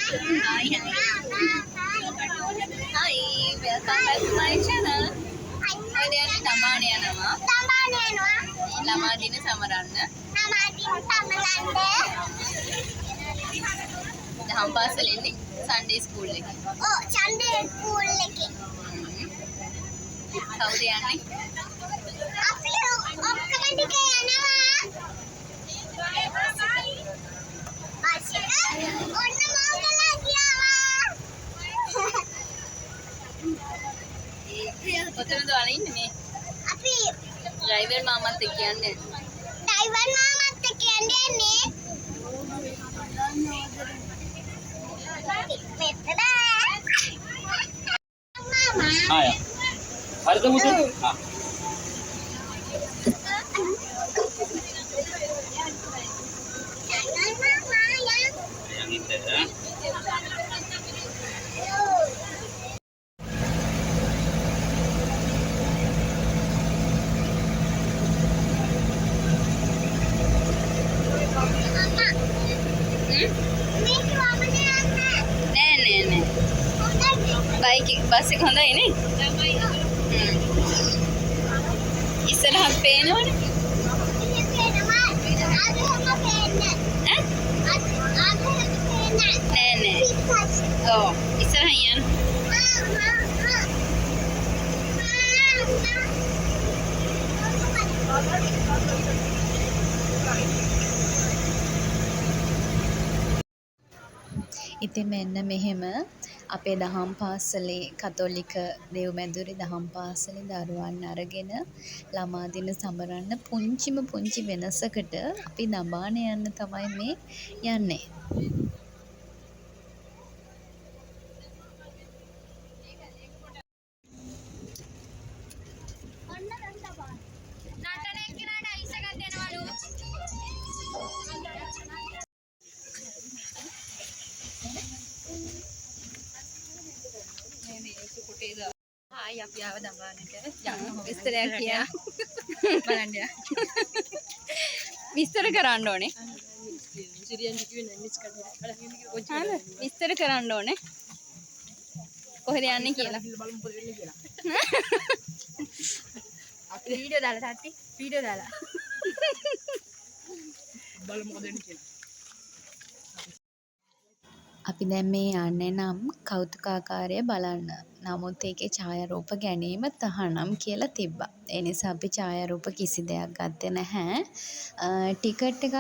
Hi, hi. Hi, welcome back to my channel. Kalian Damani nama. Lama dini samaranna. Daham pasal ini Sunday school lagi. Oh, Sunday school lagi. Tahu dia ni? Api ඔක්කොම ටික යනවා. අසිත ඔන්න මොකලා ගියා. කොතනද ඔයාලා ඉන්නේ මේ? අපි ඩ්‍රයිවර් මාමත් එක්ක යන්නේ. ඩ්‍රයිවර් මාමත් එක්ක යන්නේ. මෙතන. මාමා. ආය. හරිද මුතු? ආ. yang itu ya. නෑ බයික් බස් එක හොඳයි නේ ඉස්සරහට පේනවනේ නෑ ඔව් ඉස්සරහින් යන්න ඉතින් මෙන්න මෙහෙම අපේ දහම් පාසලේ කතෝලික දෙව්මැදුරේ දහම් පාසලේ දරුවන් අරගෙන ළමා දින සමරන්න පුංචි වෙනසකට අපි නබාන යන්න තමයි මේ යන්නේ. Hai, අපි ආව දඹානට යන්න විස්තරයක් කියා බලන්න යා. විස්තර කරන්න ඕනේ. විස්තර කරන්න ඕනේ. කොහෙද යන්නේ කියලා. අපි වීඩියෝ දාලා තාත්ති වීඩියෝ දාලා බලමු මොකද වෙන්නේ කියලා. අපි දැන් මේ යන්නේ නම් කෞතුකාකාරය බලන්න. නමුත් ඒකේ ඡායාරූප ගැනීම තහනම් කියලා තිබ්බා. ඒ නිසා අපි ඡායාරූප කිසි දෙයක් ගත්තේ නැහැ. ටිකට් එකක්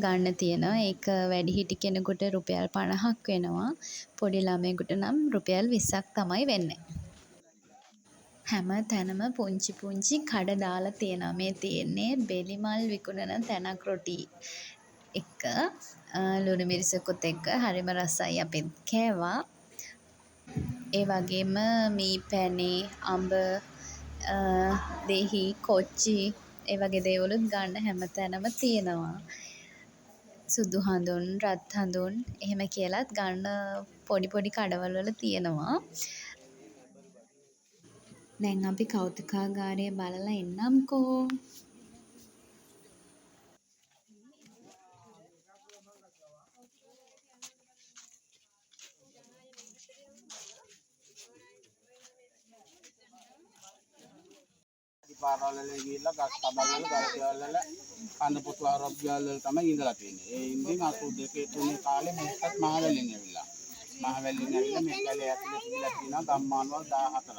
ගන්න තියෙනවා. ඒක වැඩිහිටි කෙනෙකුට රුපියල් 50ක් වෙනවා. පොඩි ළමයෙකුට නම් රුපියල් 20ක් තමයි වෙන්නේ. හැම තැනම පුංචි කඩ දාලා තියෙනවා. මේ තියෙන්නේ බෙලිමල් විකුණන තැනක් රොටි එක ලුණු මිරිසකුත් එක්ක හරිම රසයි අපිත් කෑවා. ඒ වගේම මී පැණි අඹ දෙහි කොච්චි ඒ වගේ දේවලුත් ගන්න හැමතැනම තියෙනවා. සුදු හඳුන් රත් හඳුන් එහෙම කියලාත් ගන්න පොඩි කඩවල වල තියෙනවා. දැන් අපි කෞතුකාගාරය බලලා එන්නම්කෝ. පාරවල ගිහිල්ලා ගස් තබල් වල ගල් ගෙවල් වල කඳ පොතු ආරොප් ගෙවල් වල තමයි ඉඳලා තියෙන්නේ. ඒ ඉඳින් 82 3 කාලේ මේකත් මහවැලියෙන් ඇවිල්ලා. මහවැලියෙන් ඇවිල්ලා මේ කැලේ ඇතුලේ තිබිලා තියෙනවා ගම්මානවල 14ක්.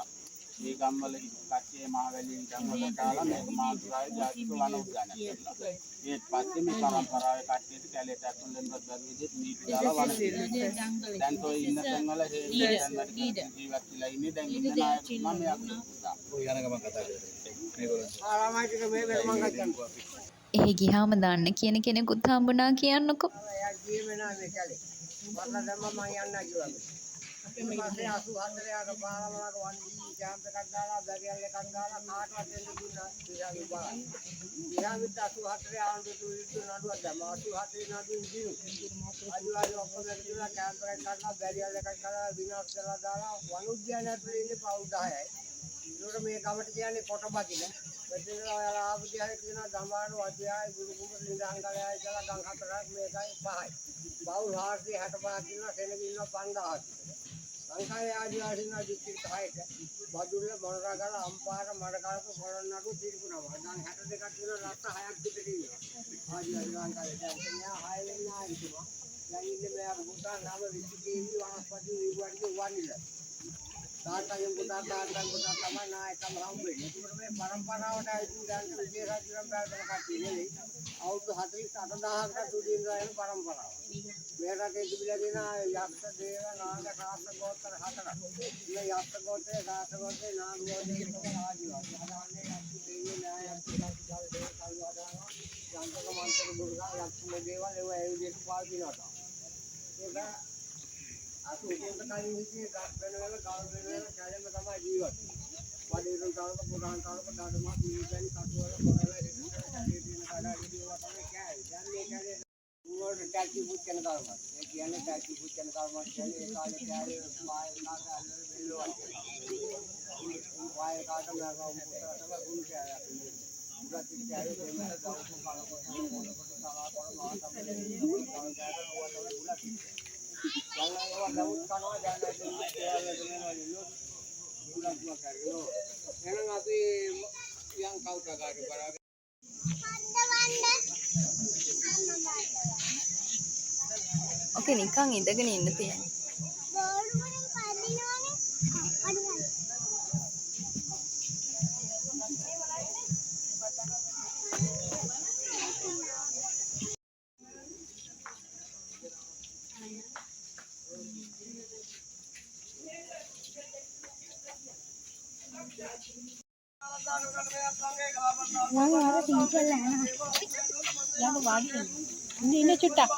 මේ ගම්වල කච්චේ මහවැලියෙන් ගම්වල දාලා මේක මාතුරාවේ ජාතික වන උද්‍යානයක් කරලා. ඊට පස්සේ මේ පරම්පරාවේ කච්චේට කැලේට ඇතුළෙන් බැරි විදිහට නීති දාලා වන පිළිවෙල. දැන් toy ඉන්න තැන්වල ජීවත් වෙලා ඉන්නේ දැන් ඉන්න නායක මම මෙයා. ඔය යන ගමන් කතා කරේ. එහෙ ගියාම දන්න කියන කෙනෙකුත් හම්බුණා කියන්නකෝ. මේ ගමට කියන්නේ කොටබදින එතනලා ඔයාලා ආපු දිහා කියන ගම්බාරු අධ්‍යයයි ගුරු කුඹුර ලිඳංගලයි කියලා ගම් හතරක් මේකයි පහයි. බවුල් 465 කියනවා සෙනග ඉන්නවා 5000ක්. ලංකාවේ ආදිවාසීන් දිස්ත්‍රික්ක 6ක බදුල්ල මොනරාගල අම්පාර මඩකලප පොළොන්නරු තිරිකුණම. දැන් 62ක් තියෙනවා රට 6ක් පිටට ඉන්නවා. ආදිවාසී ලංකාවේ දැන් මෙයා 6 වෙනි ආයිතුමා. දැන් ඉන්නේ මෙයා පුතා නම විසිකේවි වනස්පති විවාඩික වනිලා. තාත්තගෙන් පුතා තමයි නායකම හම්බෙන්නේ. ඒකට මේ පරම්පරාවට ආයිතු දැන් විශේෂ බෑතන කට්ටිය නෙවෙයි. අවුරුදු 48000කට තුඩින් යන පරම්පරාව. මේ රටේ තිබිලා තියෙන යක්ෂ දේව නාග කාර්ත ගෝත්‍ර හතරක්. මේ යක්ෂ ගෝත්‍රය, කාර්ත ගෝත්‍රය, නාග ගෝත්‍රය තමයි ආදිවාසී. අදාන්නේ යක්ෂ දේවී න්‍යාය යක්ෂ දේවල් කල්වාදානවා. යන්ත්‍රක මන්ත්‍ර දුර්ගා යක්ෂ දේවල් ඒවා ඒ විදිහට පාවිච්චි ඒක අසුතුන්ට කලින් විදිහේ ගස් වෙනවල ගල් වෙනවල කැලෙම තමයි ජීවත් වෙන්නේ. වඩේරුන් තාලක පුරාණ තාලක ඩඩමා දීපැණි කටුවල පොරවල හිටින කඩේ තියෙන කඩාවි ඒවා තමයි කෑවේ. දැන් මේ කෑවේ උවර ටැක්සි බුත් කරන කර්මයක්. ඒ කියන්නේ ටැක්සි බුත් කරන කර්මයක් කියන්නේ ඒ කාලේ කෑවේ පාය නාග අල්ලන බෙල්ලවත්. පාය කාට මම උඹට තමයි ගුණ කෑවක්. උගත් කෑවේ දෙමළ දවස් කාලකොට මොනකොට සලාපන මා තමයි ගුණ කෑවට ඕවා තමයි ගුණ කිව්වේ. Kalau Daud kan aja ada di bulan dua kali lo. Enak ngasih yang kau jaga di barang. ඕකේ නිකන් ඉඳගෙන ඉන්න තියෙනවා. ini cutak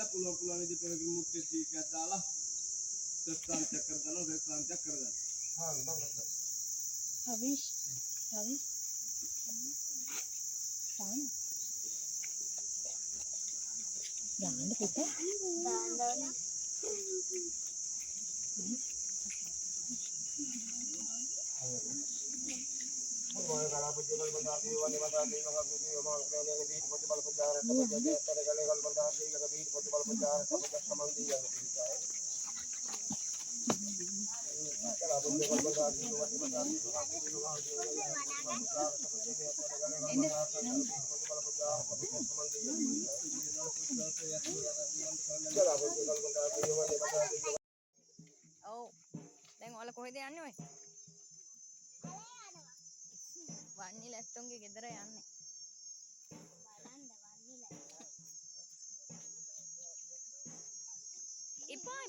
ගිහිල්ලා පුළුවන් විදිහට පෙරකින් මුට්ටි ටීකයක් දාලා සෙස්ට්‍රාන් චෙක් කරගන්නවා සෙස්ට්‍රාන් චෙක් කරගන්න. හා මම ගත්තා. හවිෂ් තාම දාන්න පුතේ දාන්න මොන ගලාපති වල බඳා දේවල් වල දේවල් වල මොනවා කියන්නේ දීප පොත බල පොදාරට පොදේ අතර ගලේ ගල් බඳා දීලක දීප පොත බල පොදාරට පොත සම්බන්ධී යන කිහිපයි. ගලාපති වල බඳා දේවල් බඳා ඔව් දැන් ඔයාලා කොහෙද යන්නේ ඔය වන්නි ලැස්ටෝන්ගේ ගෙදර යන්නේ ඉපා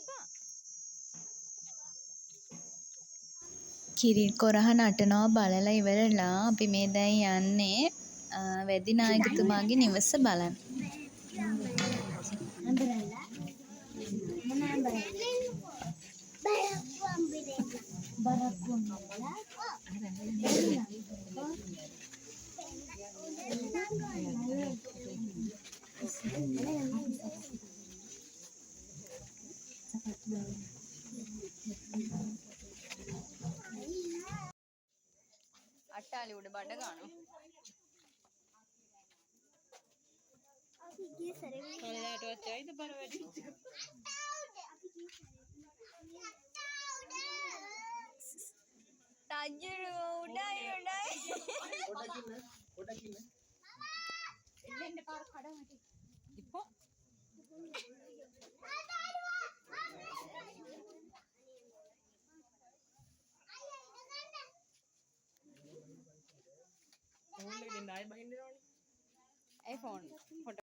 කිරි කොරහ නටනවා බලලා ඉවරලා අපි මේ දැන් යන්නේ වැදි නායකතුමාගේ නිවස බලන්න. අට්ටාලි උඩ බඩ ගන්නවා කොල්ලාටවත් ඇයිද බර වැඩි තජ්ජරු උඩයි එන්න පාර කඩමටි ඉපෝ iPhone photo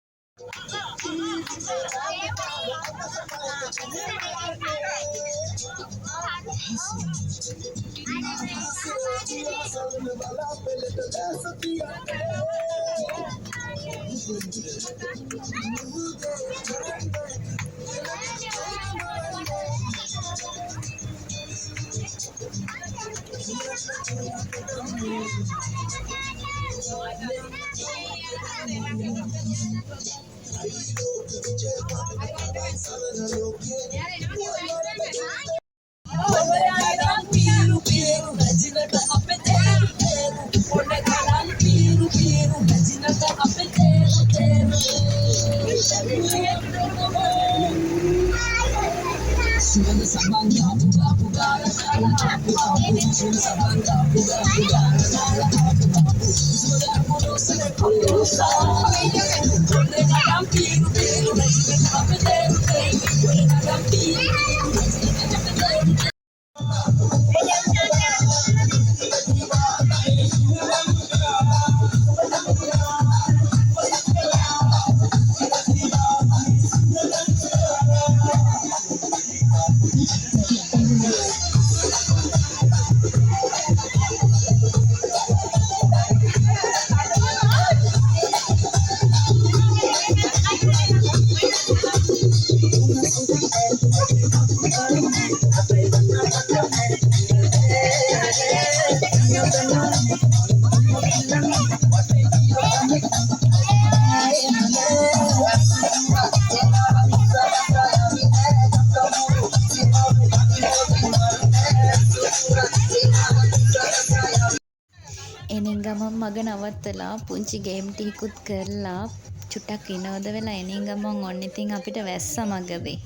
එනින් ගමන් මග නවත්තලා පුංචි ගේම් ටිකකුත් කරලා චුට්ටක් විනෝද වෙලා එනින් ගමන් ඔන්න ඉතින් අපිට වැස්ස මගදී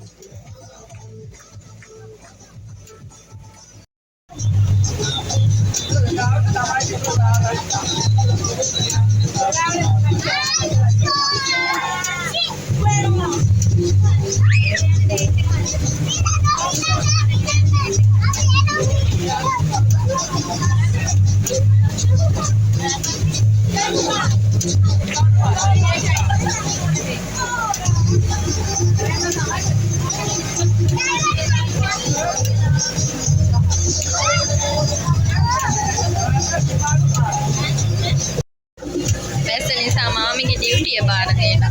වැස්ස නිසා මාමිගේ ඩියුටිය බාර දෙන්න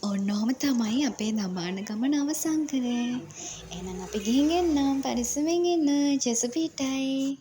ඔන්න ඔහොම තමයි අපේ දමාන ගමන අවසන් කරේ. එහෙනම් අපි ගිහින් එන්නම්. පරිස්සමෙන් ඉන්න. ජෙසුපීටයි.